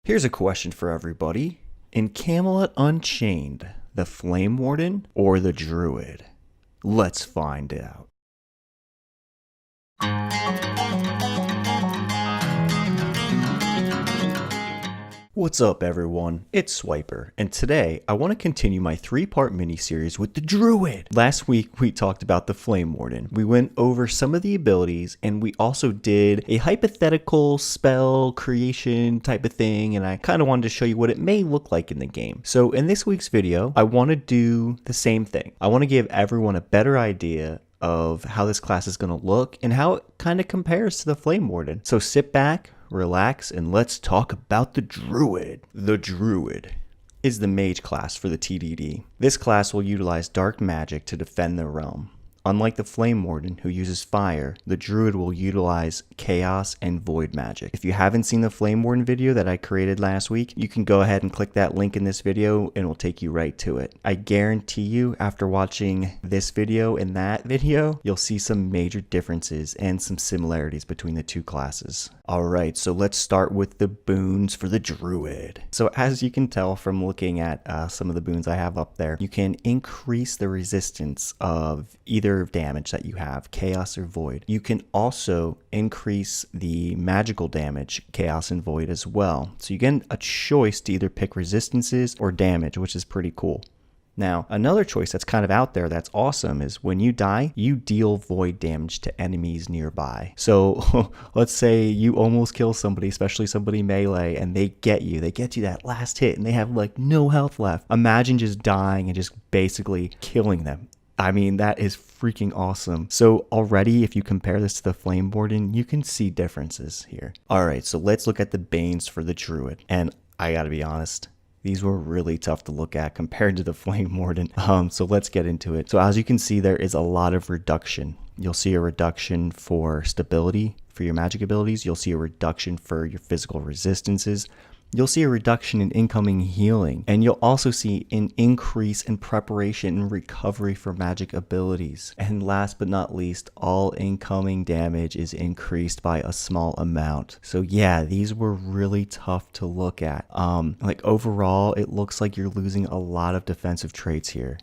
Here's a question for everybody. In Camelot Unchained, the Flame Warden or the Druid? Let's find out. What's up everyone, it's Swiper, and today I want to continue my 3-part mini-series with the Druid. Last week we talked about the Flame Warden. We went over some of the abilities and we also did a hypothetical spell creation type of thing, and I kind of wanted to show you what it may look like in the game. So in this week's video, I want to do the same thing. I want to give everyone a better idea of how this class is going to look and how it kind of compares to the Flame Warden. So sit back, relax, and let's talk about the Druid. The Druid is the mage class for the TDD. This class will utilize dark magic to defend the realm. Unlike the Flame Warden, who uses fire, the Druid will utilize chaos and void magic. If you haven't seen the Flame Warden video that I created last week, you can go ahead and click that link in this video and it will take you right to it. I guarantee you, after watching this video and that video, you'll see some major differences and some similarities between the two classes. Alright, so let's start with the boons for the Druid. So as you can tell from looking at some of the boons I have up there, you can increase the resistance of either damage that you have, chaos or void. You can also increase the magical damage, chaos and void as well. So you get a choice to either pick resistances or damage, which is pretty cool. Now, another choice that's kind of out there that's awesome is when you die, you deal void damage to enemies nearby. So let's say you almost kill somebody, especially somebody melee, and they get you that last hit and they have like no health left. Imagine just dying and just basically killing them. I mean, that is freaking awesome. So already, if you compare this to the Flame Warden, you can see differences here. All right, so let's look at the Banes for the Druid. And I gotta be honest, these were really tough to look at compared to the Flame Warden. So let's get into it. So as you can see, there is a lot of reduction. You'll see a reduction for stability for your magic abilities. You'll see a reduction for your physical resistances. You'll see a reduction in incoming healing, and you'll also see an increase in preparation and recovery for magic abilities. And last but not least, all incoming damage is increased by a small amount. So yeah, these were really tough to look at. Like overall, it looks like you're losing a lot of defensive traits here.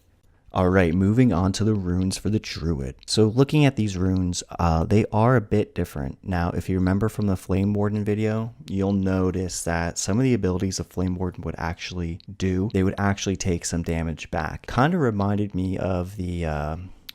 Alright, moving on to the runes for the Druid. So looking at these runes, they are a bit different. Now, if you remember from the Flame Warden video, you'll notice that some of the abilities the Flame Warden would actually do, they would actually take some damage back. Kind of reminded me of the,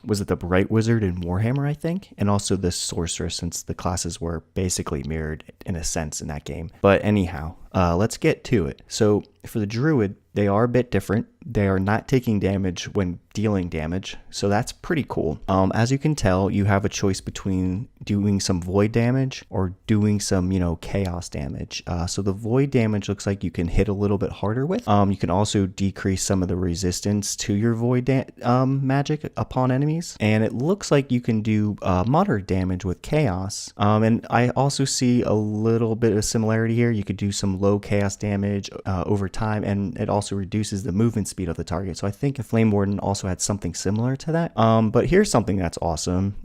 was it the Bright Wizard in Warhammer, I think? And also the Sorceress, since the classes were basically mirrored in a sense in that game. But anyhow, let's get to it. So for the Druid, they are a bit different. They are not taking damage when dealing damage, so that's pretty cool. As you can tell, you have a choice between doing some void damage or doing some, chaos damage. So the void damage looks like you can hit a little bit harder with. You can also decrease some of the resistance to your void magic upon enemies, and it looks like you can do moderate damage with chaos. And I also see a little bit of similarity here. You could do some low chaos damage over time, and it also reduces the movement speed of the target. So I think a Flame Warden also had something similar to that. But here's something that's awesome.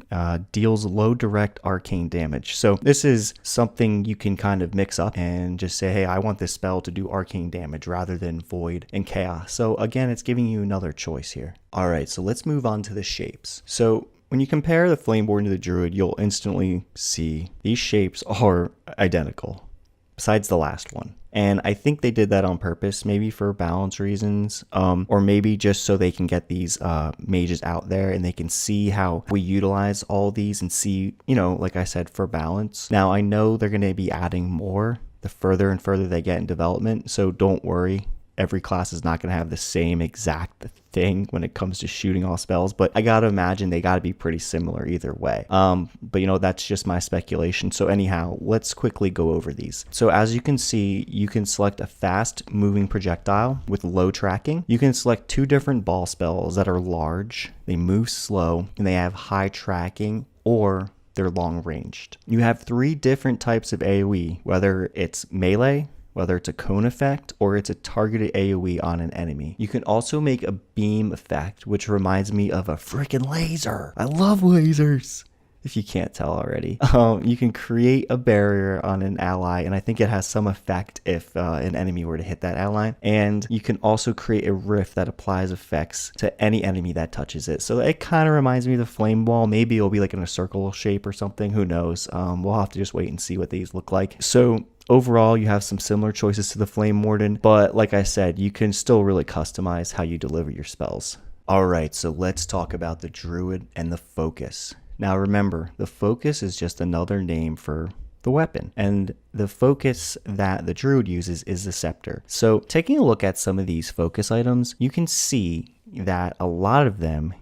Deals low direct arcane damage. So this is something you can kind of mix up and just say, hey, I want this spell to do arcane damage rather than void and chaos. So again, it's giving you another choice here. All right, so let's move on to the shapes. So when you compare the Flame Warden to the Druid, you'll instantly see these shapes are identical, besides the last one. And I think they did that on purpose, maybe for balance reasons, or maybe just so they can get these mages out there and they can see how we utilize all these and see, like I said, for balance. Now, I know they're going to be adding more the further and further they get in development, so don't worry. Every class is not going to have the same exact thing when it comes to shooting all spells, but I got to imagine they got to be pretty similar either way. But that's just my speculation. So anyhow, let's quickly go over these. So as you can see, you can select a fast moving projectile with low tracking. You can select 2 different ball spells that are large, they move slow, and they have high tracking, or they're long ranged. You have 3 different types of AoE, whether it's melee, whether it's a cone effect or it's a targeted AoE on an enemy. You can also make a beam effect, which reminds me of a freaking laser. I love lasers. if you can't tell already. You can create a barrier on an ally, and I think it has some effect if an enemy were to hit that ally. And you can also create a rift that applies effects to any enemy that touches it. So it kind of reminds me of the flame wall. Maybe it'll be like in a circle shape or something. Who knows? We'll have to just wait and see what these look like. So overall, you have some similar choices to the Flame Warden, but like I said, you can still really customize how you deliver your spells. Alright, so let's talk about the Druid and the Focus. Now remember, the Focus is just another name for the weapon, and the focus that the Druid uses is the Scepter. So taking a look at some of these focus items, you can see that a lot of them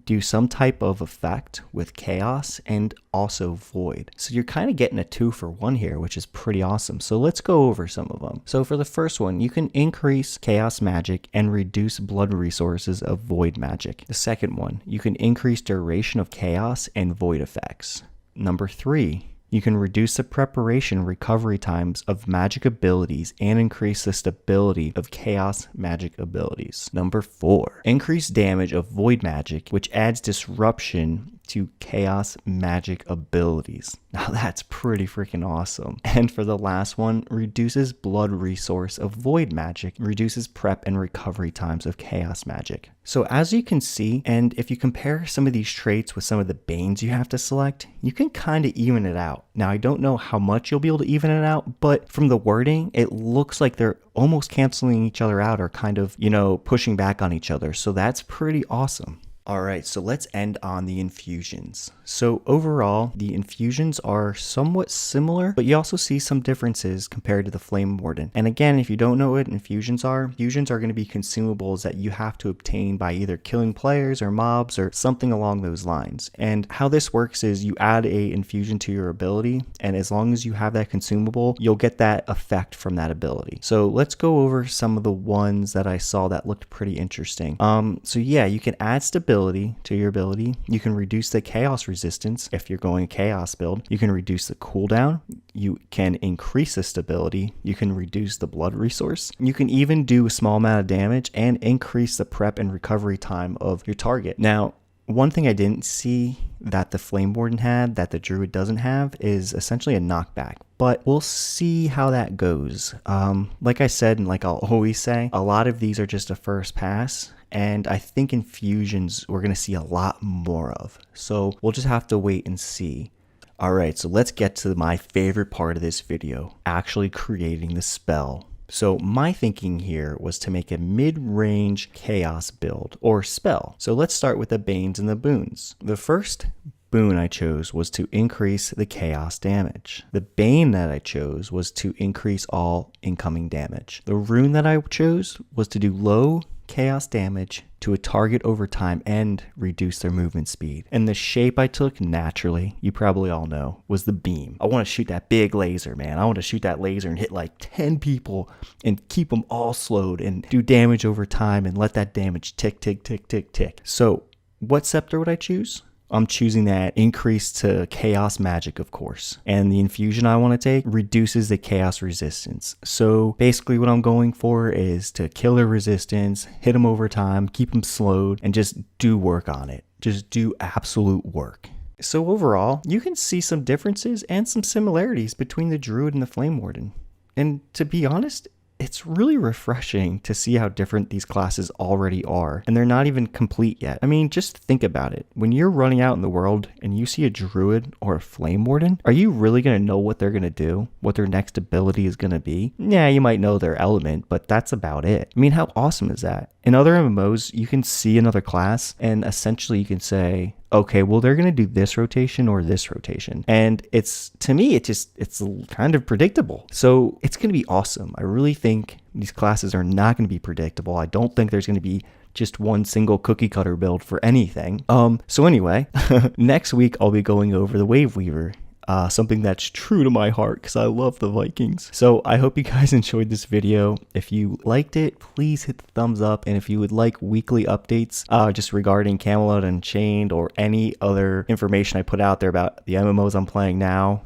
do some type of effect with chaos and also void. So you're kind of getting a 2-for-1 here, which is pretty awesome. So let's go over some of them. So for the first one, you can increase chaos magic and reduce blood resources of void magic. The second one, you can increase duration of chaos and void effects. Number 3, you can reduce the preparation recovery times of magic abilities and increase the stability of chaos magic abilities. Number 4, increase damage of void magic, which adds disruption to chaos magic abilities. Now that's pretty freaking awesome. And for the last one, reduces blood resource of void magic, reduces prep and recovery times of chaos magic. So as you can see, and if you compare some of these traits with some of the Banes you have to select, you can kind of even it out. Now I don't know how much you'll be able to even it out, but from the wording, it looks like they're almost canceling each other out or kind of, pushing back on each other. So that's pretty awesome. Alright, so let's end on the infusions. So overall, the infusions are somewhat similar, but you also see some differences compared to the Flame Warden. And again, if you don't know what infusions are going to be consumables that you have to obtain by either killing players or mobs or something along those lines. And how this works is you add a infusion to your ability, and as long as you have that consumable, you'll get that effect from that ability. So let's go over some of the ones that I saw that looked pretty interesting. So yeah, you can add stability to your ability. You can reduce the chaos resistance if you're going a chaos build. You can reduce the cooldown. You can increase the stability. You can reduce the blood resource. You can even do a small amount of damage and increase the prep and recovery time of your target. Now, one thing I didn't see that the Flame Warden had that the Druid doesn't have is essentially a knockback, but we'll see how that goes. Like I said, and like I'll always say, a lot of these are just a first pass, and I think infusions we're going to see a lot more of. So we'll just have to wait and see. Alright, so let's get to my favorite part of this video, actually creating the spell. So my thinking here was to make a mid-range chaos build or spell. So let's start with the Banes and the Boons. The first boon I chose was to increase the chaos damage. The Bane that I chose was to increase all incoming damage. The rune that I chose was to do low chaos damage to a target over time and reduce their movement speed. And the shape I took, naturally, you probably all know, was the beam. I want to shoot that big laser, man. I want to shoot that laser and hit like 10 people and keep them all slowed and do damage over time and let that damage tick, tick, tick, tick, tick. So what scepter would I choose? I'm choosing that increase to chaos magic, of course. And the infusion I want to take reduces the chaos resistance. So basically what I'm going for is to kill their resistance, hit them over time, keep them slowed, and just do work on it. Just do absolute work. So overall, you can see some differences and some similarities between the Druid and the Flame Warden. And to be honest, it's really refreshing to see how different these classes already are, and they're not even complete yet. I mean, just think about it. When you're running out in the world and you see a Druid or a Flame Warden, are you really going to know what they're going to do? What their next ability is going to be? Yeah, you might know their element, but that's about it. I mean, how awesome is that? In other MMOs, you can see another class, and essentially you can say, okay, well, they're going to do this rotation or this rotation. And to me, it's kind of predictable. So it's going to be awesome. I really think these classes are not going to be predictable. I don't think there's going to be just one single cookie cutter build for anything. So anyway, next week I'll be going over the Wave Weaver. Something that's true to my heart because I love the Vikings. So I hope you guys enjoyed this video. If you liked it, please hit the thumbs up. And if you would like weekly updates just regarding Camelot Unchained or any other information I put out there about the MMOs I'm playing now,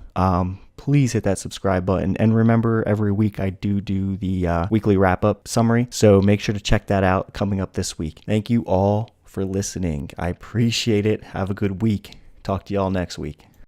please hit that subscribe button. And remember, every week I do the weekly wrap-up summary. So make sure to check that out coming up this week. Thank you all for listening. I appreciate it. Have a good week. Talk to y'all next week.